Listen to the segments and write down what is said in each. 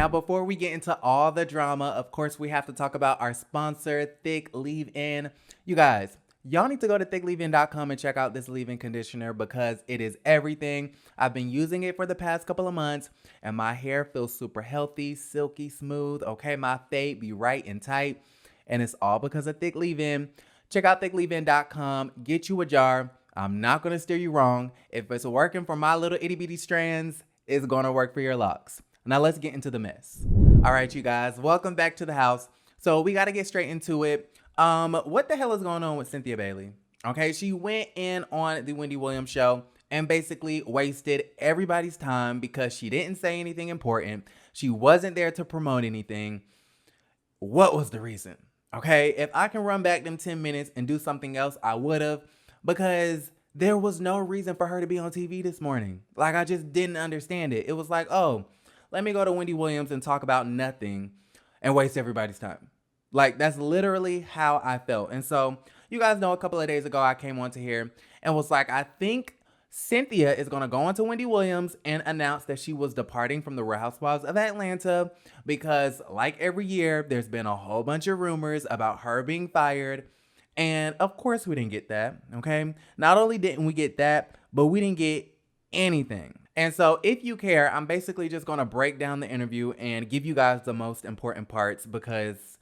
Now, before we get into all the drama, of course, we have to talk about our sponsor, Thick Leave-In. You guys, y'all need to go to thickleave-in.com and check out this leave-in conditioner because it is everything. I've been using it for the past couple of months and my hair feels super healthy, silky, smooth. Okay, my fade be right and tight, and it's all because of Thick Leave-In. Check out thickleave-in.com, get you a jar. I'm not going to steer you wrong. If it's working for my little itty bitty strands, it's going to work for your locks. Now let's get into the mess. All right, you guys, welcome back to the house. So we got to get straight into it. What the hell is going on with Cynthia Bailey? Okay, she went in on the Wendy Williams show and basically wasted everybody's time because she didn't say anything important. She wasn't there to promote anything. What was the reason? Okay, if I can run back them 10 minutes and do something else, I would have, because there was no reason for her to be on TV this morning. Like, I just didn't understand it. It was like, oh, let me go to Wendy Williams and talk about nothing and waste everybody's time. Like, that's literally how I felt. And so, you guys know a couple of days ago, I came on to here and was like, I think Cynthia is going to go on to Wendy Williams and announce that she was departing from the Real Housewives of Atlanta because, like every year, there's been a whole bunch of rumors about her being fired. And of course, we didn't get that, okay? Not only didn't we get that, but we didn't get anything. And so if you care, I'm basically just going to break down the interview and give you guys the most important parts because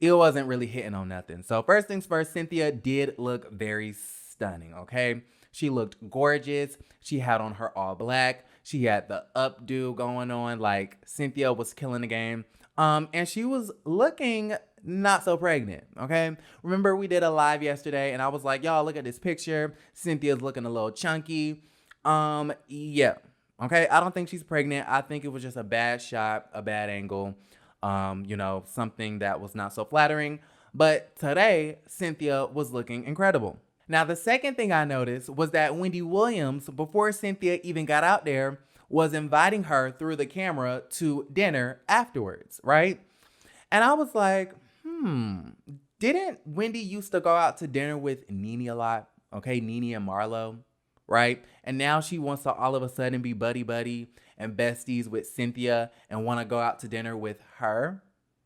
it wasn't really hitting on nothing. So first things first, Cynthia did look very stunning, okay? She looked gorgeous. She had on her all black. She had the updo going on. Like, Cynthia was killing the game. And she was looking not so pregnant, okay? Remember, we did a live yesterday and I was like, y'all, look at this picture. Cynthia's looking a little chunky. Yeah. Okay, I don't think she's pregnant. I think it was just a bad shot, a bad angle, something that was not so flattering. But today, Cynthia was looking incredible. Now, the second thing I noticed was that Wendy Williams, before Cynthia even got out there, was inviting her through the camera to dinner afterwards, right? And I was like, didn't Wendy used to go out to dinner with Nene a lot? Okay, Nene and Marlo. Right? And now she wants to all of a sudden be buddy and besties with Cynthia and want to go out to dinner with her.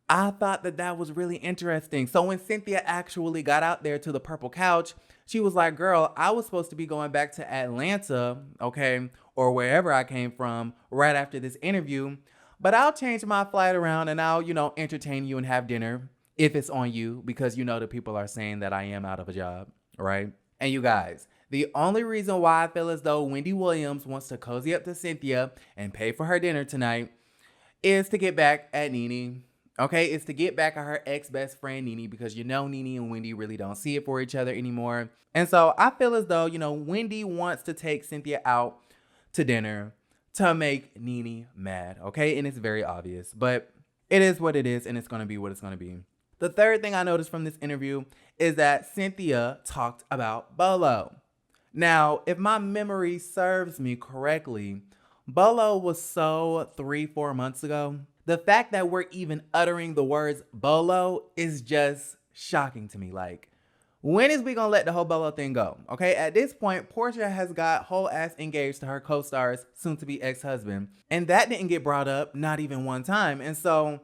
I thought that was really interesting. So when Cynthia actually got out there to the purple couch, she was like, girl, I was supposed to be going back to Atlanta, okay, or wherever I came from right after this interview, but I'll change my flight around and I'll, entertain you and have dinner if it's on you, because the people are saying that I am out of a job, right? And you guys, the only reason why I feel as though Wendy Williams wants to cozy up to Cynthia and pay for her dinner tonight is to get back at Nene. Okay, it's to get back at her ex-best friend Nene, because Nene and Wendy really don't see it for each other anymore. And so I feel as though, Wendy wants to take Cynthia out to dinner to make Nene mad. Okay, and it's very obvious, but it is what it is, and it's going to be what it's going to be. The third thing I noticed from this interview is that Cynthia talked about Bolo. Now, if my memory serves me correctly, Bolo was so 3-4 months ago. The fact that we're even uttering the words Bolo is just shocking to me. Like, when is we gonna let the whole Bolo thing go? Okay, at this point, Portia has got whole ass engaged to her co-star's soon-to-be ex-husband, and that didn't get brought up not even one time. And so,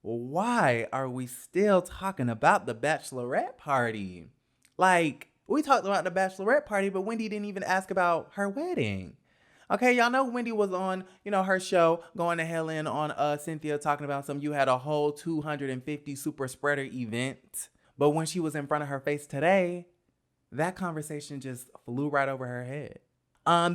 why are we still talking about the bachelorette party? Like, we talked about the bachelorette party, but Wendy didn't even ask about her wedding. Okay, y'all know Wendy was on, her show, going to hell in on Cynthia, talking about you had a whole 250 super spreader event. But when she was in front of her face today, that conversation just flew right over her head.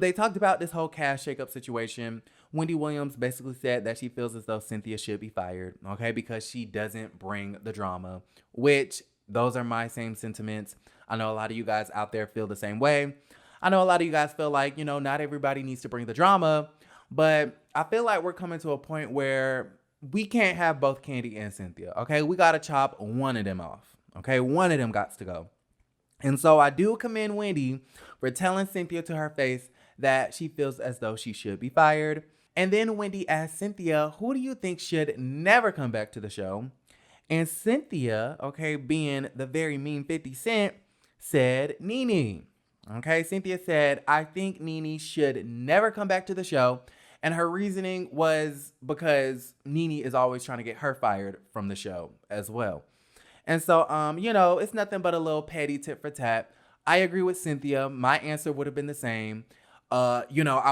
They talked about this whole cast shakeup situation. Wendy Williams basically said that she feels as though Cynthia should be fired, okay, because she doesn't bring the drama, which those are my same sentiments. I know a lot of you guys out there feel the same way. I know a lot of you guys feel like, not everybody needs to bring the drama, but I feel like we're coming to a point where we can't have both Candy and Cynthia, okay? We got to chop one of them off, okay? One of them got to go. And so I do commend Wendy for telling Cynthia to her face that she feels as though she should be fired. And then Wendy asked Cynthia, who do you think should never come back to the show? And Cynthia, okay, being the very mean 50 Cent, said Nene. Okay, Cynthia said, I think Nene should never come back to the show. And her reasoning was because Nene is always trying to get her fired from the show as well. And so, it's nothing but a little petty tit for tat. I agree with Cynthia. My answer would have been the same. I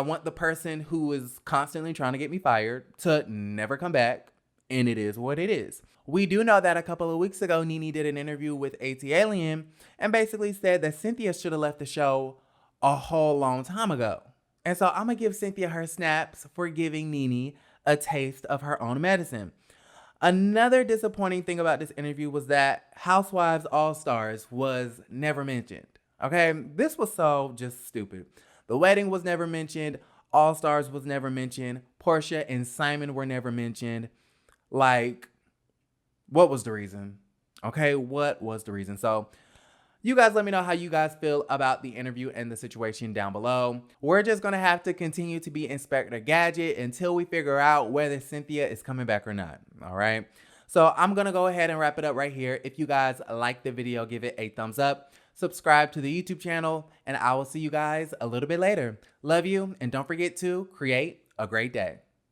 want the person who is constantly trying to get me fired to never come back. And it is what it is. We do know that a couple of weeks ago, Nene did an interview with AT Alien and basically said that Cynthia should have left the show a whole long time ago. And so I'm going to give Cynthia her snaps for giving Nene a taste of her own medicine. Another disappointing thing about this interview was that Housewives All-Stars was never mentioned. Okay, this was so just stupid. The wedding was never mentioned. All-Stars was never mentioned. Portia and Simon were never mentioned. Like, what was the reason? Okay, what was the reason? So, you guys let me know how you guys feel about the interview and the situation down below. We're just going to have to continue to be Inspector Gadget until we figure out whether Cynthia is coming back or not. All right. So I'm going to go ahead and wrap it up right here. If you guys like the video, give it a thumbs up. Subscribe to the YouTube channel, and I will see you guys a little bit later. Love you, and don't forget to create a great day.